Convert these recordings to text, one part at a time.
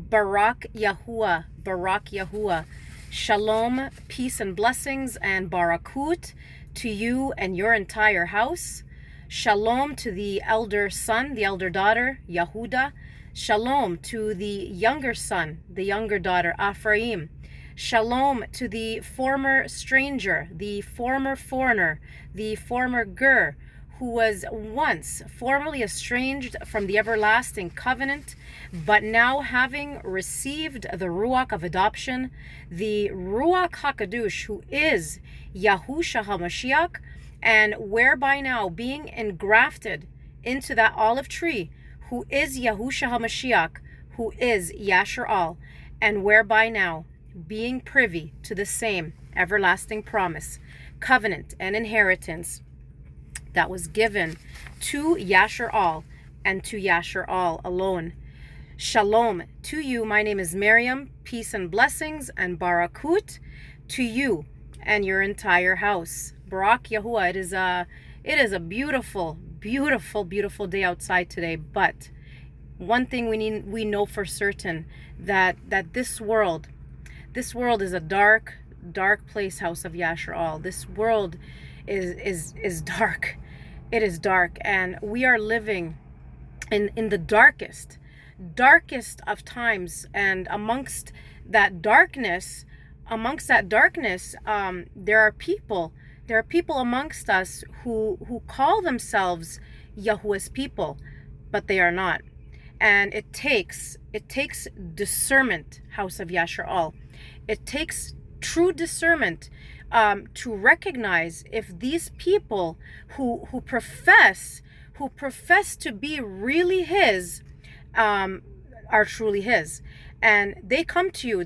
Barak Yahuwah, Barak Yahuwah. Shalom, peace and blessings and barakut to you and your entire house. Shalom to the elder son, the elder daughter, Yahuda. Shalom to the younger son, the younger daughter, Ephraim. Shalom to the former stranger, the former foreigner, the former ger, who was once formerly estranged from the everlasting covenant, but now having received the Ruach of adoption, the Ruach HaKadosh, who is Yahusha HaMashiach, and whereby now being engrafted into that olive tree, who is Yahusha HaMashiach, who is Yasharal, and whereby now being privy to the same everlasting promise, covenant, and inheritance that was given to Yasharal and to Yasharal alone. Shalom to you. My name is Miriam. Peace and blessings and barakut to you and your entire house. Barak Yahuwah. It is a beautiful, beautiful, beautiful day outside today. But one thing we know for certain, that this world is a dark, dark place, house of Yasharal. This world is dark. It is dark, and we are living in the darkest of times. And amongst that darkness, there are people amongst us who call themselves Yahuwah's people, but they are not. And it takes discernment, house of Yasharal. It takes true discernment to recognize if these people who profess to be really his are truly his. And they come to you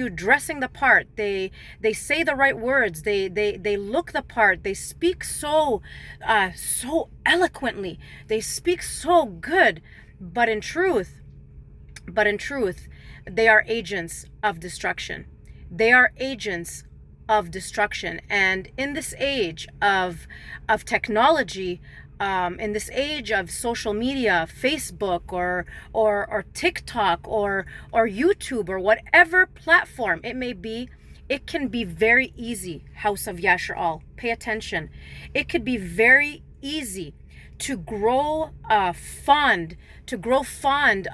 dressing the part. They say the right words. They look the part. They speak so eloquently. They speak so good, but in truth, they are agents of destruction. They are agents of destruction. And in this age of technology, in this age of social media, Facebook or TikTok or YouTube or whatever platform it may be, it can be very easy, house of Yasharal. Pay attention. It could be very easy to grow fond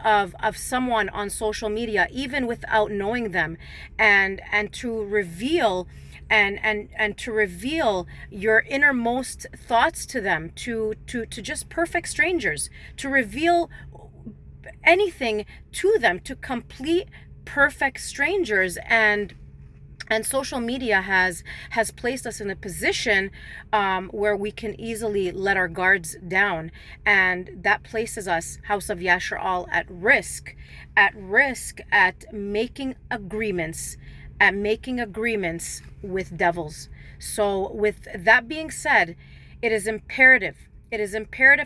of someone on social media, even without knowing them, and to reveal to reveal your innermost thoughts to them, to just perfect strangers, to reveal anything to them, to complete perfect strangers. And social media has placed us in a position where we can easily let our guards down, and that places us, house of Yasharal, at risk at making agreements with devils. So with that being said, it is imperative,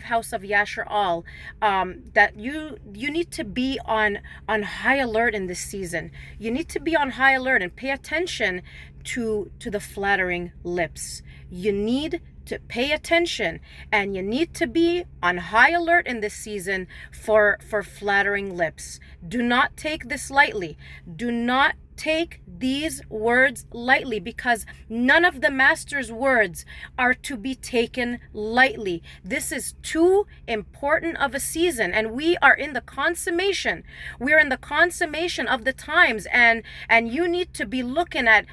house of Yasharal, that you need to be on high alert in this season. You need to be on high alert and pay attention to the flattering lips. You need to pay attention, and you need to be on high alert in this season for flattering lips. Do not take this lightly. Do not take these words lightly, because none of the master's words are to be taken lightly. This is too important of a season, and we are in the consummation. We're in the consummation of the times, and you need to be looking at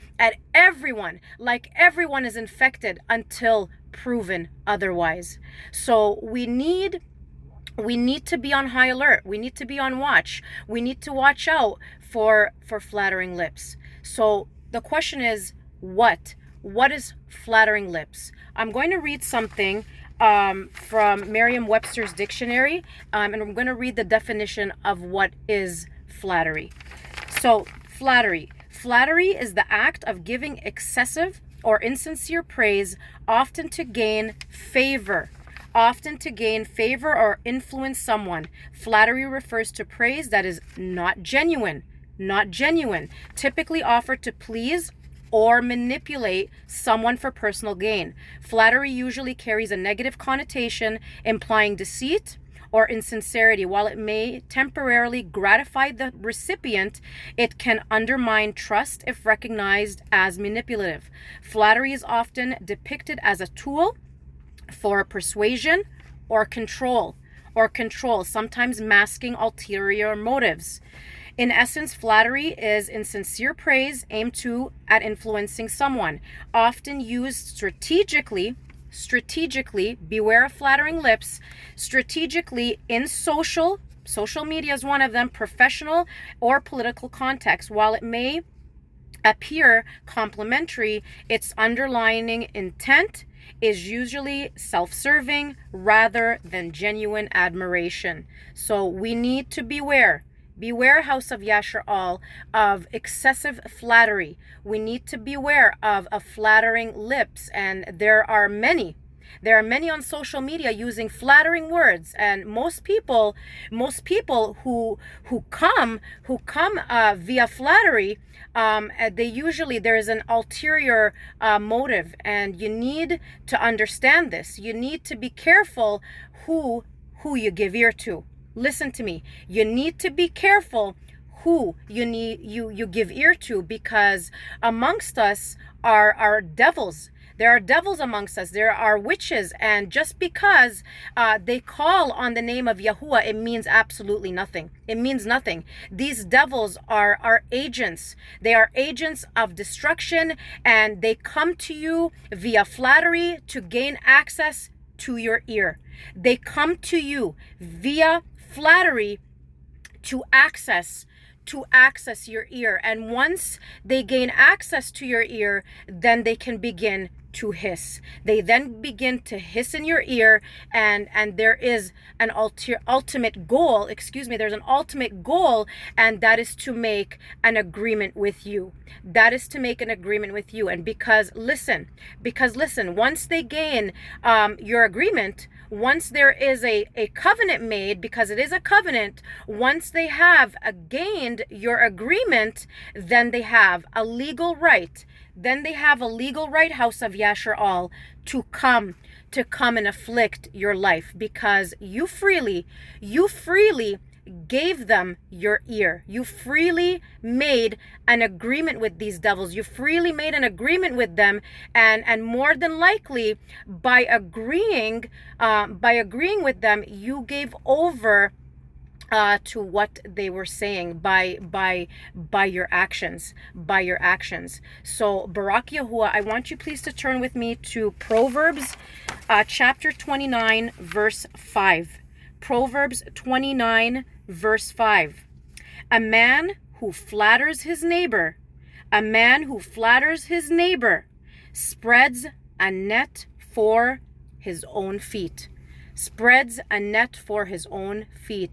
everyone like everyone is infected until proven otherwise. So we need to be on high alert. We need to be on watch. We need to watch out for flattering lips. So the question is, what is flattering lips? I'm going to read something from Merriam-Webster's dictionary, and I'm going to read the definition of what is flattery. So flattery is the act of giving excessive or insincere praise, often to gain favor or influence someone. Flattery refers to praise that is not genuine, typically offered to please or manipulate someone for personal gain. Flattery usually carries a negative connotation, implying deceit or insincerity. While it may temporarily gratify the recipient, it can undermine trust if recognized as manipulative. Flattery is often depicted as a tool for persuasion or control, sometimes masking ulterior motives. In essence, flattery is insincere praise aimed at influencing someone, often used strategically. Beware of flattering lips. Strategically in social media is one of them, professional or political context. While it may appear complimentary, its underlying intent is usually self-serving rather than genuine admiration. So we need to beware. Beware, House of Yasharal, of excessive flattery. We need to beware of flattering lips, and there are many on social media using flattering words, and most people who come via flattery, they usually, there is an ulterior motive, and you need to understand this. You need to be careful who you give ear to. Listen to me. You need to be careful who you give ear to, because amongst us are devils. There are devils amongst us. There are witches, and just because they call on the name of Yahuwah, it means absolutely nothing. It means nothing. These devils are agents. They are agents of destruction, and they come to you via flattery to gain access to your ear. They come to you via flattery to access your ear, and once they gain access to your ear, then they can begin to hiss. They then begin to hiss in your ear, and there is an ultimate goal, there's an ultimate goal, and that is to make an agreement with you. And because listen, once they gain your agreement, once there is a covenant made, because it is a covenant, once they have gained your agreement, then they have a legal right. House of Yasharal, to come and afflict your life, because you freely gave them your ear. You freely made an agreement with these devils. You freely made an agreement with them, and more than likely, by agreeing with them, you gave over to what they were saying by your actions. So Barak Yahuwah, I want you please to turn with me to Proverbs chapter 29 verse 5. Proverbs 29 verse 5. A man who flatters his neighbor spreads a net for his own feet.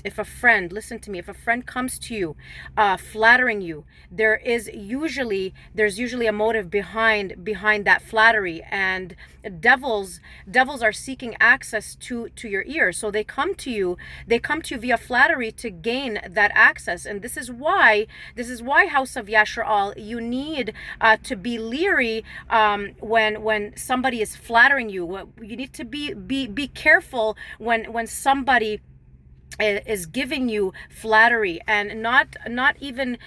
If a friend, listen to me, if a friend comes to you flattering you, there's usually a motive behind that flattery, and devils are seeking access to your ear. So they come to you via flattery to gain that access. And this is why House of Yasharal, you need to be leery when somebody is flattering you. You need to be careful when somebody is giving you flattery, and not even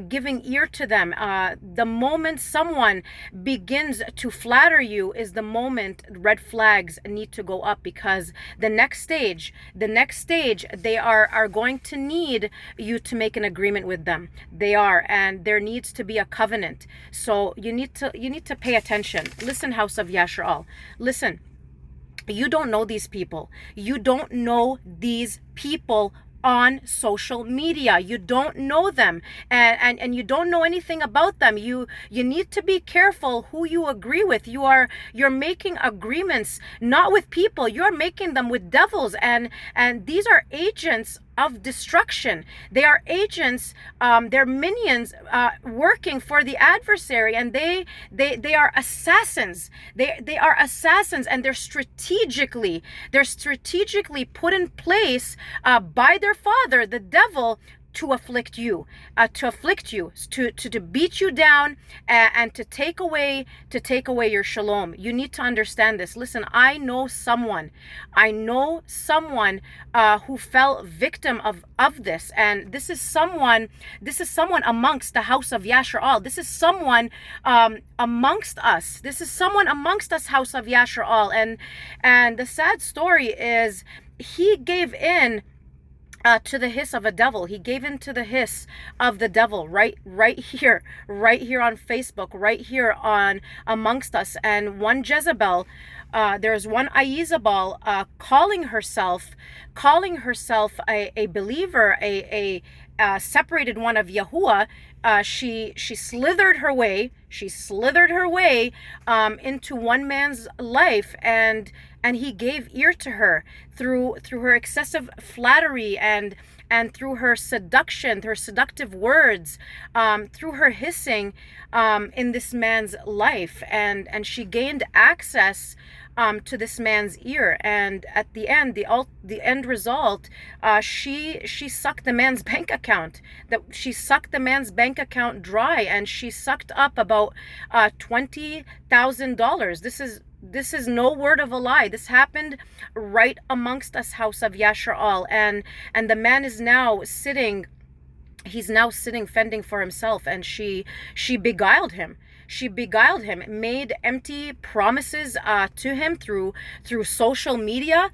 giving ear to them. The moment someone begins to flatter you is the moment red flags need to go up, because the next stage they are going to need you to make an agreement with them. And there needs to be a covenant. So you need to pay attention. Listen, House of Yasharal, listen. You don't know these people. You don't know these people on social media. You don't know them, and you don't know anything about them. You need to be careful who you agree with. You're making agreements not with people. You're making them with devils, and these are agents of destruction. They are agents, they're minions working for the adversary, and they are assassins. They are assassins, and they're strategically put in place by their father, the devil, to afflict you, to beat you down, and to take away your shalom. You need to understand this. Listen, I know someone who fell victim of this, and this is someone amongst the house of Yasharal. This is someone amongst us. This is someone amongst us, house of Yasharal. And the sad story is he gave in to the hiss of a devil. He gave in to the hiss of the devil right here on Facebook, right here on amongst us. And one Jezebel, there's one Aizabal calling herself a believer, a separated one of Yahuwah. She slithered her way into one man's life, and he gave ear to her through her excessive flattery and through her seduction, her seductive words, through her hissing in this man's life, and she gained access to this man's ear, and at the end, the end result, she sucked the man's bank account. She sucked the man's bank account dry, and she sucked up about $20,000. This is no word of a lie. This happened right amongst us, house of Yasharal, and the man is now sitting. He's now sitting fending for himself, and she beguiled him. She beguiled him, made empty promises to him through social media.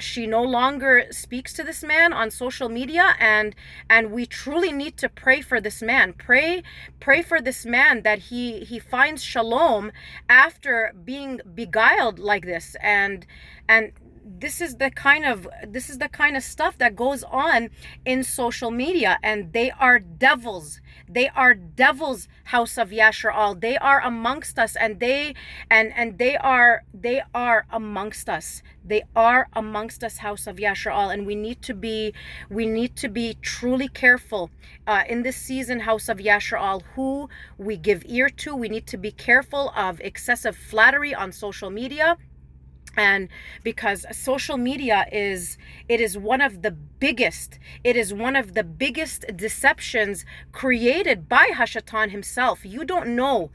She no longer speaks to this man on social media, and we truly need to pray for this man. Pray for this man that he finds shalom after being beguiled like this. And this is the kind of stuff that goes on in social media, and they are devils. They are devils, house of Yasharal. They are amongst us, and they are amongst us. They are amongst us, house of Yasharal, and we need to be truly careful in this season, house of Yasharal, who we give ear to. We need to be careful of excessive flattery on social media. And because social media is one of the biggest deceptions created by Hashatan himself. You don't know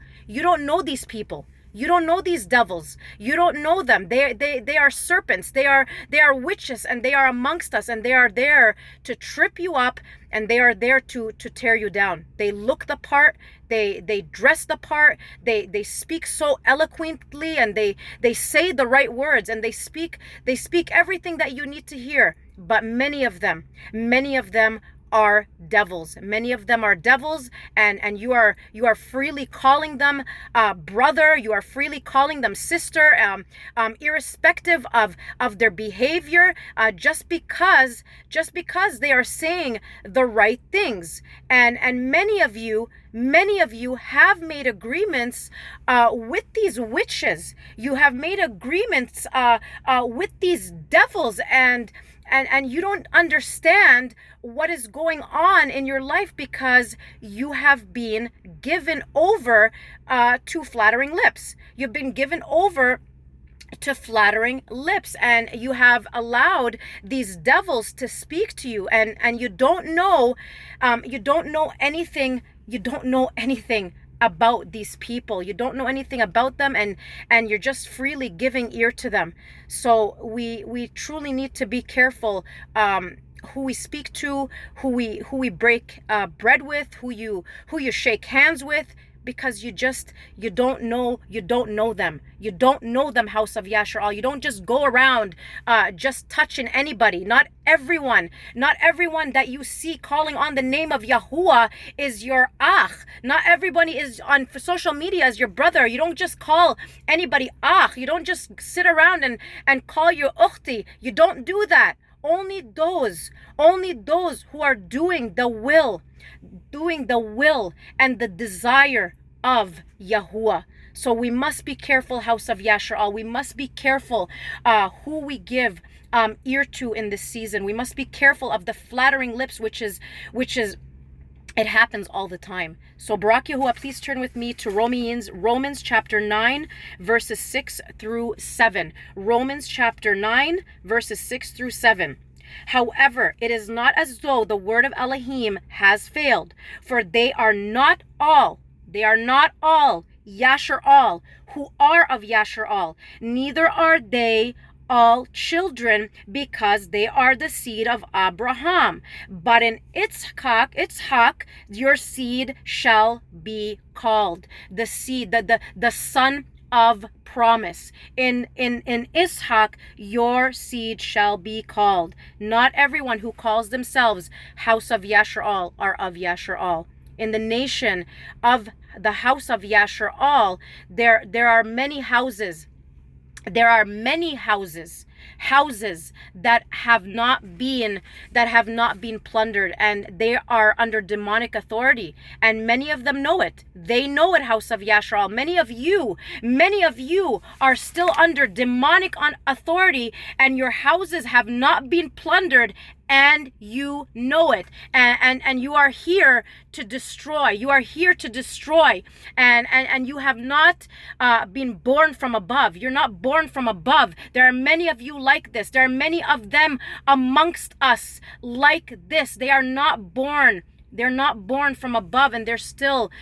these people. You don't know these devils. You don't know them. They are serpents. They are witches, and they are amongst us, and they are there to trip you up, and they are there to tear you down. They look the part. They dress the part. They speak so eloquently, and they say the right words, and they speak everything that you need to hear. But many of them are devils. Many of them are devils, and you are freely calling them brother. You are freely calling them sister, irrespective of their behavior, just because they are saying the right things. And many of you have made agreements with these witches. You have made agreements with these devils, and you don't understand what is going on in your life because you have been given over to flattering lips. You've been given over to flattering lips, and you have allowed these devils to speak to you, and you don't know anything about these people. You don't know anything about them, and you're just freely giving ear to them. So we truly need to be careful who we speak to, who we break bread with, who you shake hands with, because you don't know them. You don't know them, house of Yasharal. You don't just go around just touching anybody. Not everyone that you see calling on the name of Yahuwah is your ach. Not everybody is on social media as your brother. You don't just call anybody ach. You don't just sit around and call your ukhti. You don't do that. Only those who are doing the will and the desire of Yahuwah. So we must be careful, house of Yasharal. We must be careful who we give ear to in this season. We must be careful of the flattering lips, which is it happens all the time. So Barak Yahuwah, please turn with me to Romans chapter 9, verses 6 through 7. Romans chapter 9, verses 6 through 7. However, it is not as though the word of Elohim has failed, for they are not all Yasharal who are of Yasharal, neither are they all children, because they are the seed of Abraham. But in Itzhak, your seed shall be called the seed, the son of promise. In Ishak, your seed shall be called. Not everyone who calls themselves house of Yasharal are of Yasharal. In the nation of the house of Yasharal, there are many houses. There are many houses that have not been plundered, and they are under demonic authority, and many of them know it. They know it, house of Yasharal. Many of you are still under demonic authority, and your houses have not been plundered, and you know it, and you are here to destroy. You are here to destroy, and you have not been born from above. You're not born from above. There are many of you like this. There are many of them amongst us like this. They are not born. They're not born from above, and they are still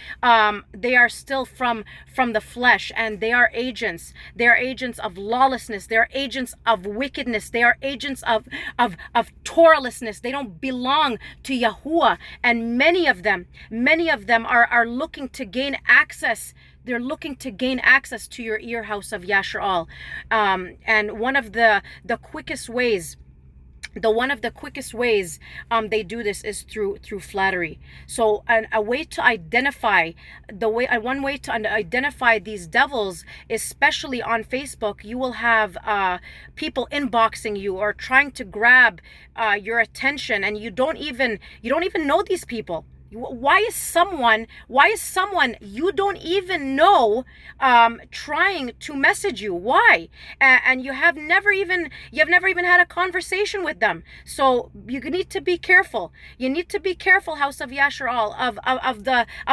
from the flesh, and they are agents. They are agents of lawlessness. They are agents of wickedness. They are agents of Torahlessness. They don't belong to Yahuwah, and many of them are looking to gain access. They're looking to gain access to your ear, house of Yasharal. And one of the quickest ways they do this is through flattery. So one way to identify these devils, especially on Facebook, you will have people inboxing you or trying to grab your attention, and you don't even know these people. Why is someone you don't even know trying to message you? Why? And you have never even had a conversation with them. So you need to be careful. You need to be careful, house of Yasharal, of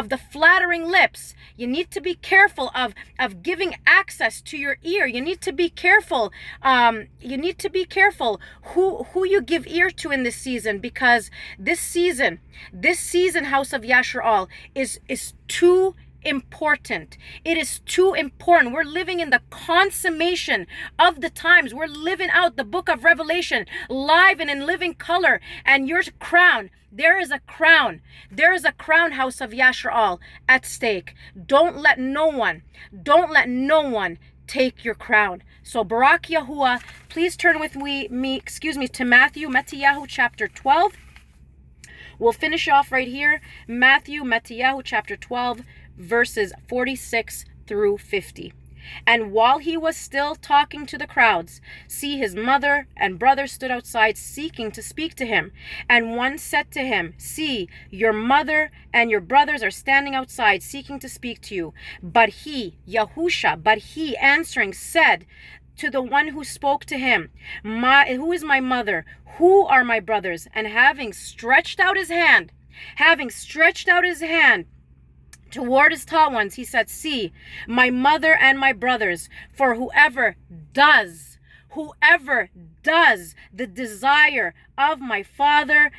the flattering lips. You need to be careful of giving access to your ear. You need to be careful. You need to be careful who you give ear to in this season, because this season, house of Yasharal, is too important. It is too important. We're living in the consummation of the times. We're living out the book of Revelation live and in living color. And your crown, there is a crown, house of Yasharal, at stake. Don't let no one take your crown. So Barak Yahuwah, please turn with me to Matthew chapter 12. We'll finish off right here. Matthew chapter 12, verses 46 through 50. And while he was still talking to the crowds, see, his mother and brother stood outside seeking to speak to him. And one said to him, see, your mother and your brothers are standing outside seeking to speak to you. But he answering said to the one who spoke to him, who is my mother? Who are my brothers? And having stretched out his hand toward his taught ones, he said, see, my mother and my brothers. For whoever does the desire of my Father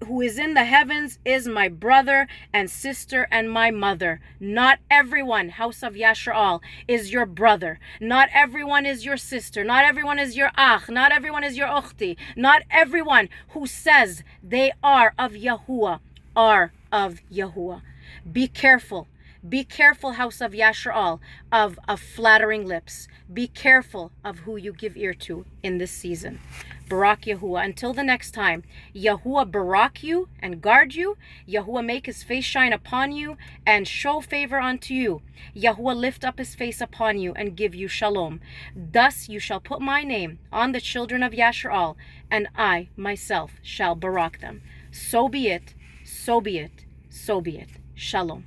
who is in the heavens is my brother and sister and my mother. Not everyone, house of Yasharal, is your brother. Not everyone is your sister. Not everyone is your ach. Not everyone is your ochti. Not everyone who says they are of Yahuwah are of Yahuwah. Be careful. Be careful, house of Yasharal, of flattering lips. Be careful of who you give ear to in this season. Barak Yahuwah. Until the next time, Yahuwah barak you and guard you. Yahuwah make his face shine upon you and show favor unto you. Yahuwah lift up his face upon you and give you shalom. Thus you shall put my name on the children of Yasharal, and I myself shall barak them. So be it, so be it, so be it. Shalom.